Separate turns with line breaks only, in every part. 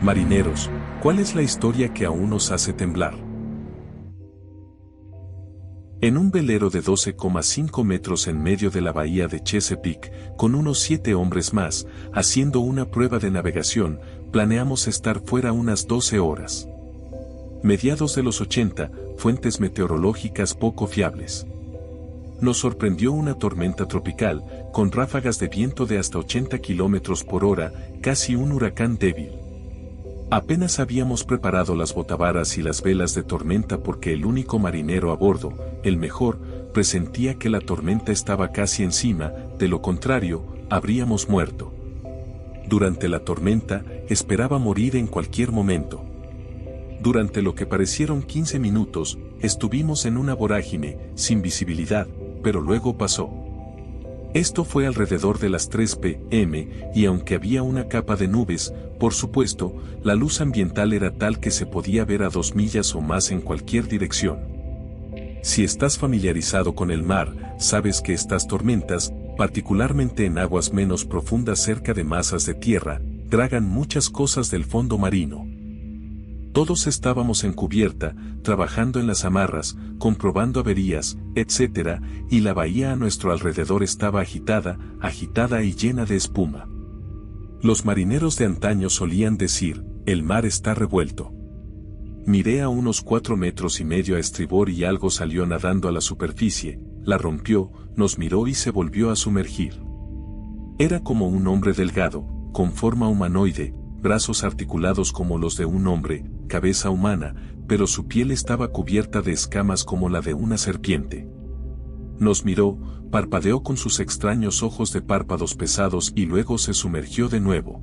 Marineros, ¿cuál es la historia que aún nos hace temblar? En un velero de 12,5 metros en medio de la bahía de Chesapeake, con unos 7 hombres más, haciendo una prueba de navegación, planeamos estar fuera unas 12 horas. Mediados de los 80, fuentes meteorológicas poco fiables. Nos sorprendió una tormenta tropical, con ráfagas de viento de hasta 80 kilómetros por hora, casi un huracán débil. Apenas habíamos preparado las botavaras y las velas de tormenta porque el único marinero a bordo, el mejor, presentía que la tormenta estaba casi encima, de lo contrario, habríamos muerto. Durante la tormenta, esperaba morir en cualquier momento. Durante lo que parecieron 15 minutos, estuvimos en una vorágine, sin visibilidad, pero luego pasó. Esto fue alrededor de las 3 p.m., y aunque había una capa de nubes, por supuesto, la luz ambiental era tal que se podía ver a 2 millas o más en cualquier dirección. Si estás familiarizado con el mar, sabes que estas tormentas, particularmente en aguas menos profundas cerca de masas de tierra, tragan muchas cosas del fondo marino. Todos estábamos en cubierta, trabajando en las amarras, comprobando averías, etc., y la bahía a nuestro alrededor estaba agitada y llena de espuma. Los marineros de antaño solían decir, el mar está revuelto. Miré a unos 4,5 metros a estribor y algo salió nadando a la superficie, la rompió, nos miró y se volvió a sumergir. Era como un hombre delgado, con forma humanoide, brazos articulados como los de un hombre, cabeza humana, pero su piel estaba cubierta de escamas como la de una serpiente. Nos miró, parpadeó con sus extraños ojos de párpados pesados y luego se sumergió de nuevo.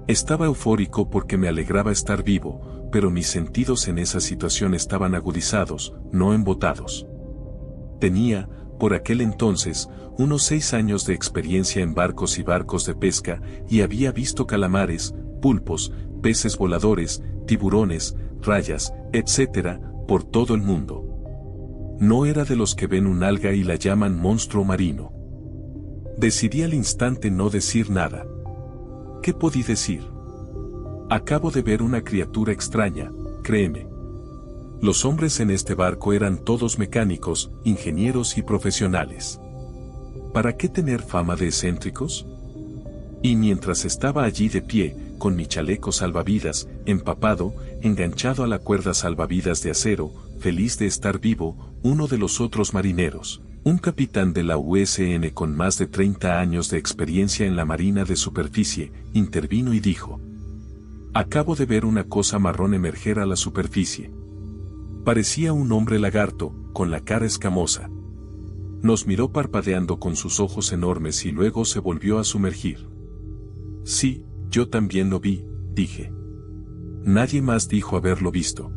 Estaba eufórico porque me alegraba estar vivo, pero mis sentidos en esa situación estaban agudizados, no embotados. Tenía, por aquel entonces, unos 6 años de experiencia en barcos y barcos de pesca, y había visto calamares, pulpos, peces voladores, tiburones, rayas, etc., por todo el mundo. No era de los que ven un alga y la llaman monstruo marino. Decidí al instante no decir nada. ¿Qué podí decir? Acabo de ver una criatura extraña, créeme. Los hombres en este barco eran todos mecánicos, ingenieros y profesionales. ¿Para qué tener fama de excéntricos? Y mientras estaba allí de pie, con mi chaleco salvavidas, empapado, enganchado a la cuerda salvavidas de acero, feliz de estar vivo, uno de los otros marineros, un capitán de la USN con más de 30 años de experiencia en la marina de superficie, intervino y dijo: acabo de ver una cosa marrón emerger a la superficie. Parecía un hombre lagarto, con la cara escamosa. Nos miró parpadeando con sus ojos enormes y luego se volvió a sumergir. Sí, yo también lo vi, dije. Nadie más dijo haberlo visto.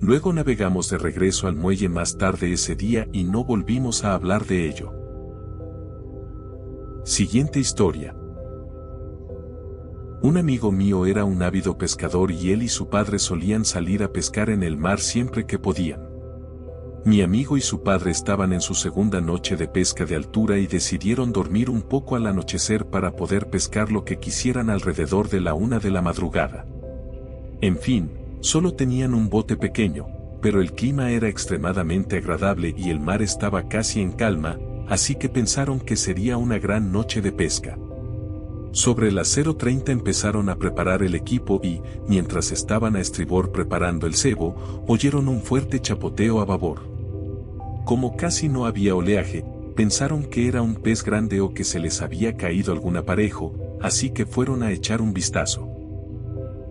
Luego navegamos de regreso al muelle más tarde ese día y no volvimos a hablar de ello. Siguiente historia. Un amigo mío era un ávido pescador y él y su padre solían salir a pescar en el mar siempre que podían. Mi amigo y su padre estaban en su segunda noche de pesca de altura y decidieron dormir un poco al anochecer para poder pescar lo que quisieran alrededor de la 1 de la madrugada. En fin, solo tenían un bote pequeño, pero el clima era extremadamente agradable y el mar estaba casi en calma, así que pensaron que sería una gran noche de pesca. Sobre las 0:30 empezaron a preparar el equipo y, mientras estaban a estribor preparando el cebo, oyeron un fuerte chapoteo a babor. Como casi no había oleaje, pensaron que era un pez grande o que se les había caído algún aparejo, así que fueron a echar un vistazo.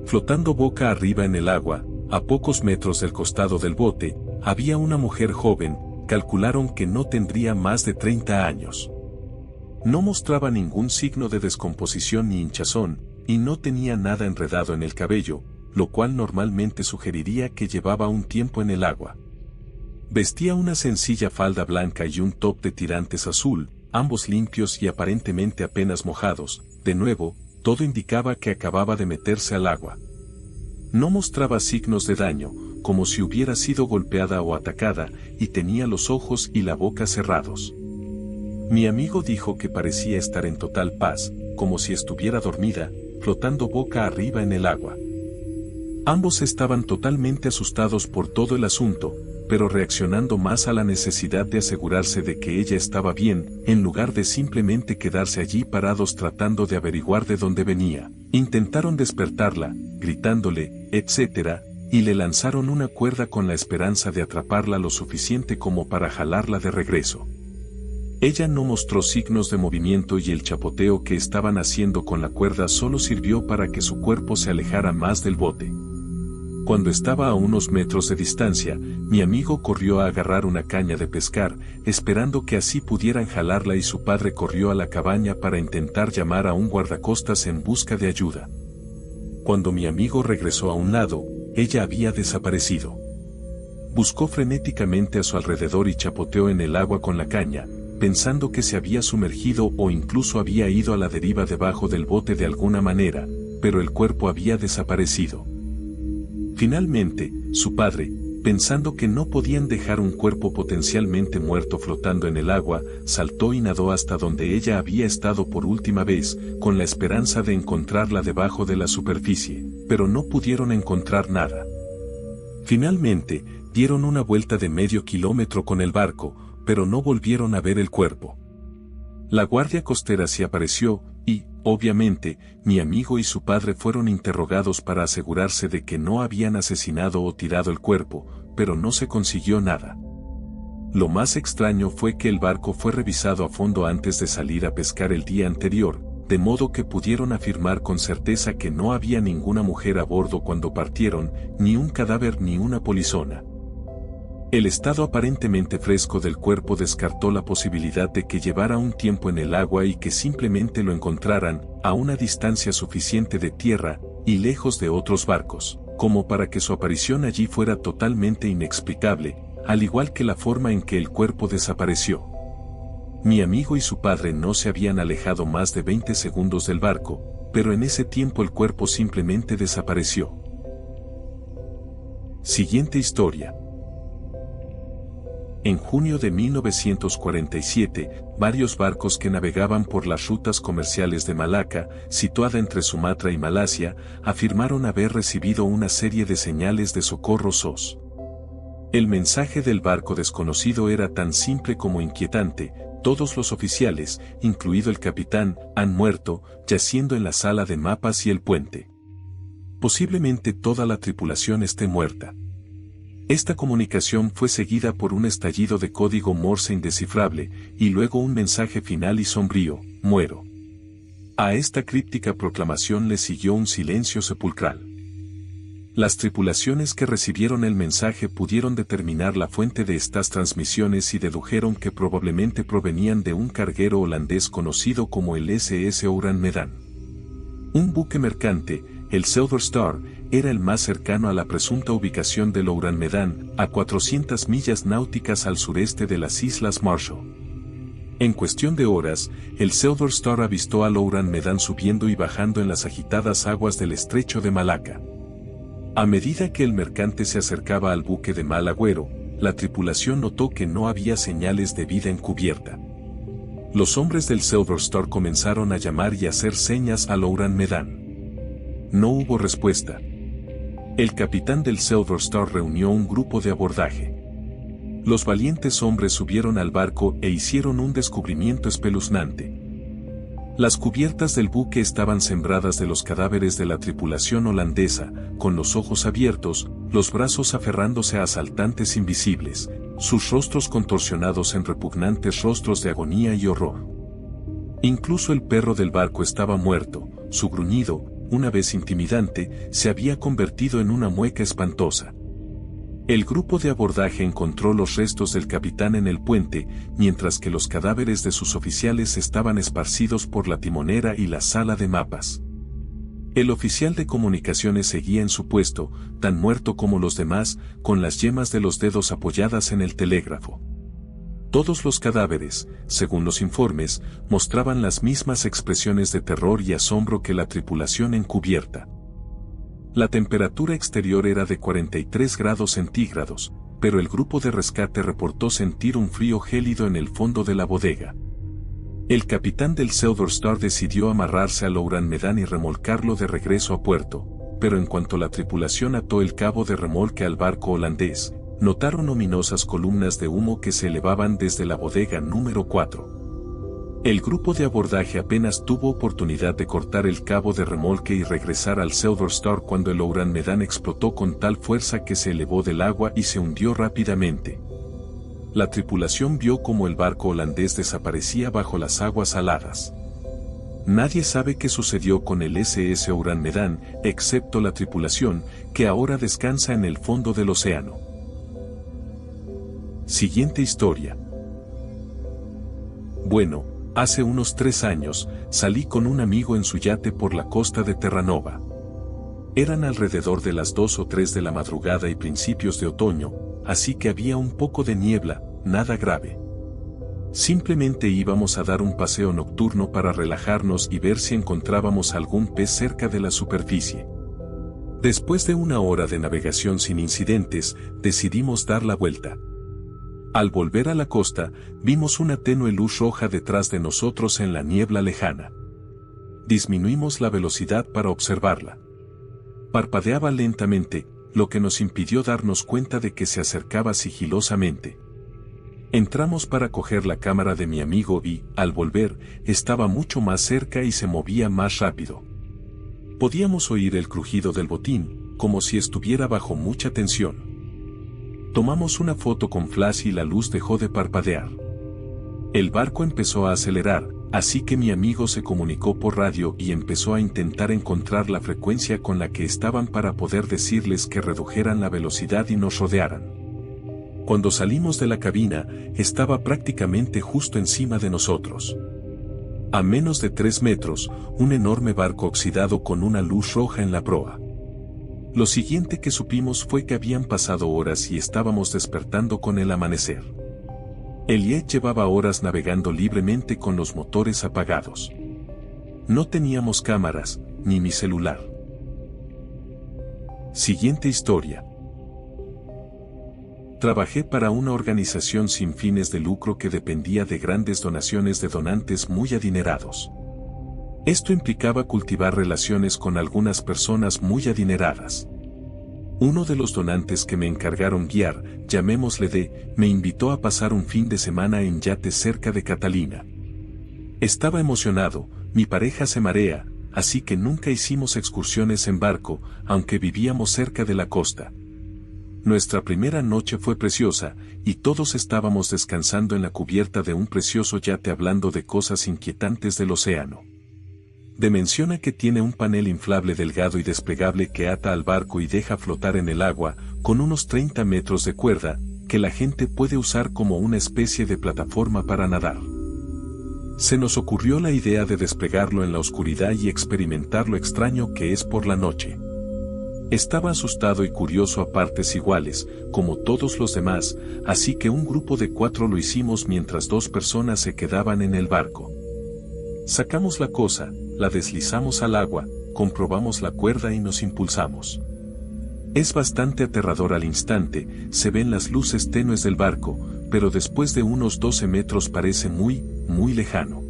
Flotando boca arriba en el agua, a pocos metros del costado del bote, había una mujer joven, calcularon que no tendría más de 30 años. No mostraba ningún signo de descomposición ni hinchazón, y no tenía nada enredado en el cabello, lo cual normalmente sugeriría que llevaba un tiempo en el agua. Vestía una sencilla falda blanca y un top de tirantes azul, ambos limpios y aparentemente apenas mojados. De nuevo, todo indicaba que acababa de meterse al agua. No mostraba signos de daño, como si hubiera sido golpeada o atacada, y tenía los ojos y la boca cerrados. Mi amigo dijo que parecía estar en total paz, como si estuviera dormida, flotando boca arriba en el agua. Ambos estaban totalmente asustados por todo el asunto, pero reaccionando más a la necesidad de asegurarse de que ella estaba bien, en lugar de simplemente quedarse allí parados tratando de averiguar de dónde venía. Intentaron despertarla, gritándole, etc., y le lanzaron una cuerda con la esperanza de atraparla lo suficiente como para jalarla de regreso. Ella no mostró signos de movimiento y el chapoteo que estaban haciendo con la cuerda solo sirvió para que su cuerpo se alejara más del bote. Cuando estaba a unos metros de distancia, mi amigo corrió a agarrar una caña de pescar, esperando que así pudieran jalarla, y su padre corrió a la cabaña para intentar llamar a un guardacostas en busca de ayuda. Cuando mi amigo regresó a un lado, ella había desaparecido. Buscó frenéticamente a su alrededor y chapoteó en el agua con la caña, pensando que se había sumergido o incluso había ido a la deriva debajo del bote de alguna manera, pero el cuerpo había desaparecido. Finalmente, su padre, pensando que no podían dejar un cuerpo potencialmente muerto flotando en el agua, saltó y nadó hasta donde ella había estado por última vez, con la esperanza de encontrarla debajo de la superficie, pero no pudieron encontrar nada. Finalmente, dieron una vuelta de medio kilómetro con el barco, pero no volvieron a ver el cuerpo. La guardia costera se apareció, y, obviamente, mi amigo y su padre fueron interrogados para asegurarse de que no habían asesinado o tirado el cuerpo, pero no se consiguió nada. Lo más extraño fue que el barco fue revisado a fondo antes de salir a pescar el día anterior, de modo que pudieron afirmar con certeza que no había ninguna mujer a bordo cuando partieron, ni un cadáver ni una polizona. El estado aparentemente fresco del cuerpo descartó la posibilidad de que llevara un tiempo en el agua y que simplemente lo encontraran a una distancia suficiente de tierra y lejos de otros barcos, como para que su aparición allí fuera totalmente inexplicable, al igual que la forma en que el cuerpo desapareció. Mi amigo y su padre no se habían alejado más de 20 segundos del barco, pero en ese tiempo el cuerpo simplemente desapareció. Siguiente historia. En junio de 1947, varios barcos que navegaban por las rutas comerciales de Malaca, situada entre Sumatra y Malasia, afirmaron haber recibido una serie de señales de socorro SOS. El mensaje del barco desconocido era tan simple como inquietante: todos los oficiales, incluido el capitán, han muerto, yaciendo en la sala de mapas y el puente. Posiblemente toda la tripulación esté muerta. Esta comunicación fue seguida por un estallido de código Morse indescifrable, y luego un mensaje final y sombrío: muero. A esta críptica proclamación le siguió un silencio sepulcral. Las tripulaciones que recibieron el mensaje pudieron determinar la fuente de estas transmisiones y dedujeron que probablemente provenían de un carguero holandés conocido como el SS Oran Medan. Un buque mercante, el Silver Star, era el más cercano a la presunta ubicación del Oran Medan, a 400 millas náuticas al sureste de las Islas Marshall. En cuestión de horas, el Silver Star avistó al Oran Medan subiendo y bajando en las agitadas aguas del estrecho de Malaca. A medida que el mercante se acercaba al buque de mal agüero, la tripulación notó que no había señales de vida en cubierta. Los hombres del Silver Star comenzaron a llamar y hacer señas al Oran Medan. No hubo respuesta. El capitán del Silver Star reunió un grupo de abordaje. Los valientes hombres subieron al barco e hicieron un descubrimiento espeluznante. Las cubiertas del buque estaban sembradas de los cadáveres de la tripulación holandesa, con los ojos abiertos, los brazos aferrándose a asaltantes invisibles, sus rostros contorsionados en repugnantes rostros de agonía y horror. Incluso el perro del barco estaba muerto, su gruñido, una vez intimidante, se había convertido en una mueca espantosa. El grupo de abordaje encontró los restos del capitán en el puente, mientras que los cadáveres de sus oficiales estaban esparcidos por la timonera y la sala de mapas. El oficial de comunicaciones seguía en su puesto, tan muerto como los demás, con las yemas de los dedos apoyadas en el telégrafo. Todos los cadáveres, según los informes, mostraban las mismas expresiones de terror y asombro que la tripulación encubierta. La temperatura exterior era de 43 grados centígrados, pero el grupo de rescate reportó sentir un frío gélido en el fondo de la bodega. El capitán del Silver Star decidió amarrarse al Ourang Medan y remolcarlo de regreso a puerto, pero en cuanto la tripulación ató el cabo de remolque al barco holandés, notaron ominosas columnas de humo que se elevaban desde la bodega número 4. El grupo de abordaje apenas tuvo oportunidad de cortar el cabo de remolque y regresar al Silver Star cuando el Ourang Medan explotó con tal fuerza que se elevó del agua y se hundió rápidamente. La tripulación vio cómo el barco holandés desaparecía bajo las aguas saladas. Nadie sabe qué sucedió con el SS Ourang Medan, excepto la tripulación, que ahora descansa en el fondo del océano. Siguiente historia. Bueno, hace unos 3 años, salí con un amigo en su yate por la costa de Terranova. Eran alrededor de las 2 o 3 de la madrugada y principios de otoño, así que había un poco de niebla, nada grave. Simplemente íbamos a dar un paseo nocturno para relajarnos y ver si encontrábamos algún pez cerca de la superficie. Después de 1 hora de navegación sin incidentes, decidimos dar la vuelta. Al volver a la costa, vimos una tenue luz roja detrás de nosotros en la niebla lejana. Disminuimos la velocidad para observarla. Parpadeaba lentamente, lo que nos impidió darnos cuenta de que se acercaba sigilosamente. Entramos para coger la cámara de mi amigo y, al volver, estaba mucho más cerca y se movía más rápido. Podíamos oír el crujido del botín, como si estuviera bajo mucha tensión. Tomamos una foto con flash y la luz dejó de parpadear. El barco empezó a acelerar, así que mi amigo se comunicó por radio y empezó a intentar encontrar la frecuencia con la que estaban para poder decirles que redujeran la velocidad y nos rodearan. Cuando salimos de la cabina, estaba prácticamente justo encima de nosotros. A menos de 3 metros, un enorme barco oxidado con una luz roja en la proa. Lo siguiente que supimos fue que habían pasado horas y estábamos despertando con el amanecer. Elliot llevaba horas navegando libremente con los motores apagados. No teníamos cámaras, ni mi celular. Siguiente historia. Trabajé para una organización sin fines de lucro que dependía de grandes donaciones de donantes muy adinerados. Esto implicaba cultivar relaciones con algunas personas muy adineradas. Uno de los donantes que me encargaron guiar, llamémosle D, me invitó a pasar un fin de semana en yate cerca de Catalina. Estaba emocionado, mi pareja se marea, así que nunca hicimos excursiones en barco, aunque vivíamos cerca de la costa. Nuestra primera noche fue preciosa, y todos estábamos descansando en la cubierta de un precioso yate hablando de cosas inquietantes del océano. D menciona que tiene un panel inflable delgado y desplegable que ata al barco y deja flotar en el agua, con unos 30 metros de cuerda, que la gente puede usar como una especie de plataforma para nadar. Se nos ocurrió la idea de desplegarlo en la oscuridad y experimentar lo extraño que es por la noche. Estaba asustado y curioso a partes iguales, como todos los demás, así que un grupo de 4 lo hicimos mientras 2 personas se quedaban en el barco. Sacamos la cosa, la deslizamos al agua, comprobamos la cuerda y nos impulsamos. Es bastante aterrador al instante, se ven las luces tenues del barco, pero después de unos 12 metros parece muy, muy lejano.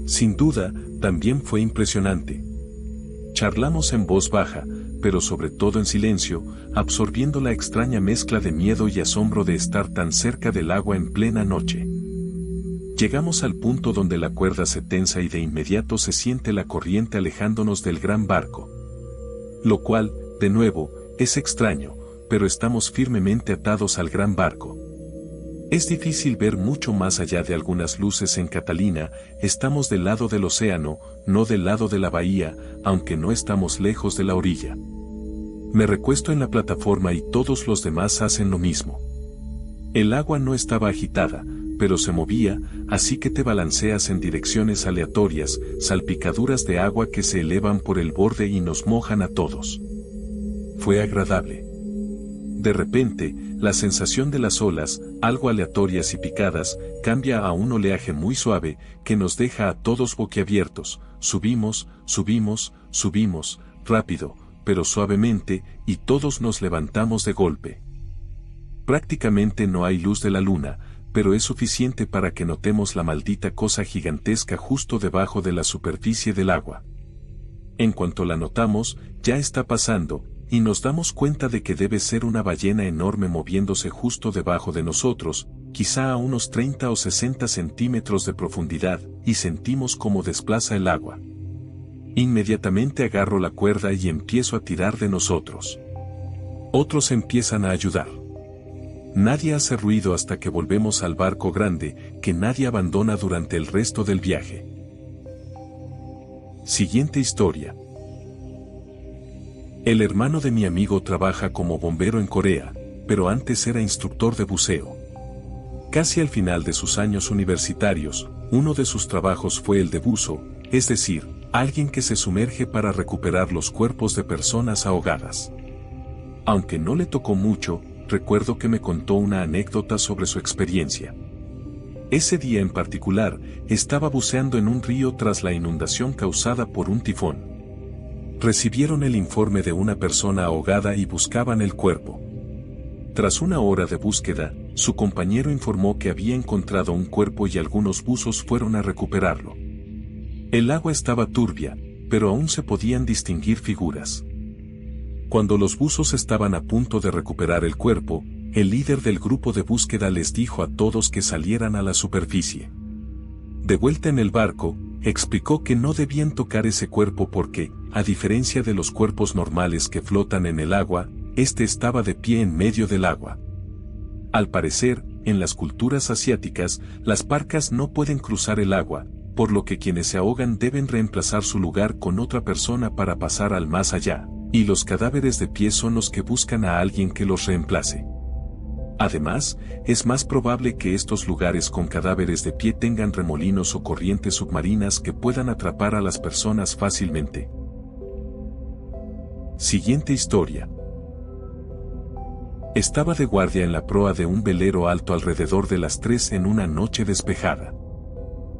Sin duda, también fue impresionante. Charlamos en voz baja, pero sobre todo en silencio, absorbiendo la extraña mezcla de miedo y asombro de estar tan cerca del agua en plena noche. Llegamos al punto donde la cuerda se tensa y de inmediato se siente la corriente alejándonos del gran barco. Lo cual, de nuevo, es extraño, pero estamos firmemente atados al gran barco. Es difícil ver mucho más allá de algunas luces en Catalina, estamos del lado del océano, no del lado de la bahía, aunque no estamos lejos de la orilla. Me recuesto en la plataforma y todos los demás hacen lo mismo. El agua no estaba agitada, pero se movía, así que te balanceas en direcciones aleatorias, salpicaduras de agua que se elevan por el borde y nos mojan a todos. Fue agradable. De repente, la sensación de las olas, algo aleatorias y picadas, cambia a un oleaje muy suave, que nos deja a todos boquiabiertos. Subimos, subimos, subimos, rápido, pero suavemente, y todos nos levantamos de golpe. Prácticamente no hay luz de la luna, pero es suficiente para que notemos la maldita cosa gigantesca justo debajo de la superficie del agua. En cuanto la notamos, ya está pasando, y nos damos cuenta de que debe ser una ballena enorme moviéndose justo debajo de nosotros, quizá a unos 30 o 60 centímetros de profundidad, y sentimos cómo desplaza el agua. Inmediatamente agarro la cuerda y empiezo a tirar de nosotros. Otros empiezan a ayudar. Nadie hace ruido hasta que volvemos al barco grande, que nadie abandona durante el resto del viaje. Siguiente historia. El hermano de mi amigo trabaja como bombero en Corea, pero antes era instructor de buceo. Casi al final de sus años universitarios, uno de sus trabajos fue el de buzo, es decir, alguien que se sumerge para recuperar los cuerpos de personas ahogadas. Aunque no le tocó mucho, recuerdo que me contó una anécdota sobre su experiencia. Ese día en particular, estaba buceando en un río tras la inundación causada por un tifón. Recibieron el informe de una persona ahogada y buscaban el cuerpo. Tras una hora de búsqueda, su compañero informó que había encontrado un cuerpo y algunos buzos fueron a recuperarlo. El agua estaba turbia, pero aún se podían distinguir figuras. Cuando los buzos estaban a punto de recuperar el cuerpo, el líder del grupo de búsqueda les dijo a todos que salieran a la superficie. De vuelta en el barco, explicó que no debían tocar ese cuerpo porque, a diferencia de los cuerpos normales que flotan en el agua, este estaba de pie en medio del agua. Al parecer, en las culturas asiáticas, las barcas no pueden cruzar el agua, por lo que quienes se ahogan deben reemplazar su lugar con otra persona para pasar al más allá, y los cadáveres de pie son los que buscan a alguien que los reemplace. Además, es más probable que estos lugares con cadáveres de pie tengan remolinos o corrientes submarinas que puedan atrapar a las personas fácilmente. Siguiente historia. Estaba de guardia en la proa de un velero alto alrededor de las 3 en una noche despejada.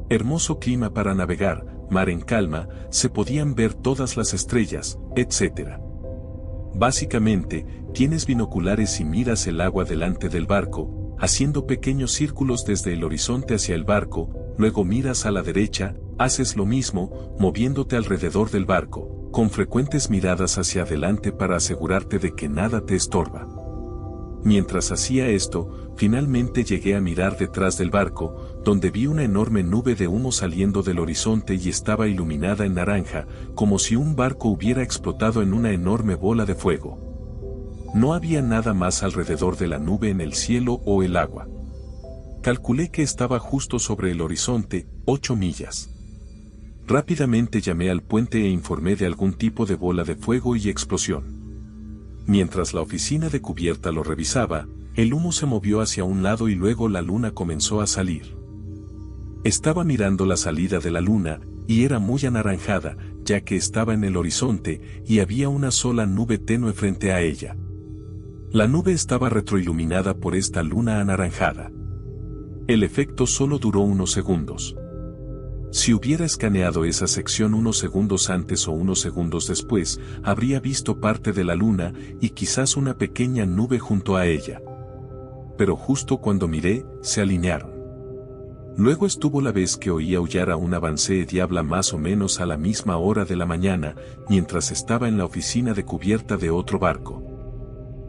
Hermoso clima para navegar, mar en calma, se podían ver todas las estrellas, etc. Básicamente, tienes binoculares y miras el agua delante del barco, haciendo pequeños círculos desde el horizonte hacia el barco, luego miras a la derecha, haces lo mismo, moviéndote alrededor del barco, con frecuentes miradas hacia adelante para asegurarte de que nada te estorba. Mientras hacía esto, finalmente llegué a mirar detrás del barco, donde vi una enorme nube de humo saliendo del horizonte y estaba iluminada en naranja, como si un barco hubiera explotado en una enorme bola de fuego. No había nada más alrededor de la nube en el cielo o el agua. Calculé que estaba justo sobre el horizonte, 8 millas. Rápidamente llamé al puente e informé de algún tipo de bola de fuego y explosión. Mientras la oficina de cubierta lo revisaba, el humo se movió hacia un lado y luego la luna comenzó a salir. Estaba mirando la salida de la luna, y era muy anaranjada, ya que estaba en el horizonte, y había una sola nube tenue frente a ella. La nube estaba retroiluminada por esta luna anaranjada. El efecto solo duró unos segundos. Si hubiera escaneado esa sección unos segundos antes o unos segundos después, habría visto parte de la luna y quizás una pequeña nube junto a ella. Pero justo cuando miré, se alinearon. Luego estuvo la vez que oí aullar a un avance diabla más o menos a la misma hora de la mañana, mientras estaba en la oficina de cubierta de otro barco.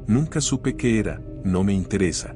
Nunca supe qué era, no me interesa.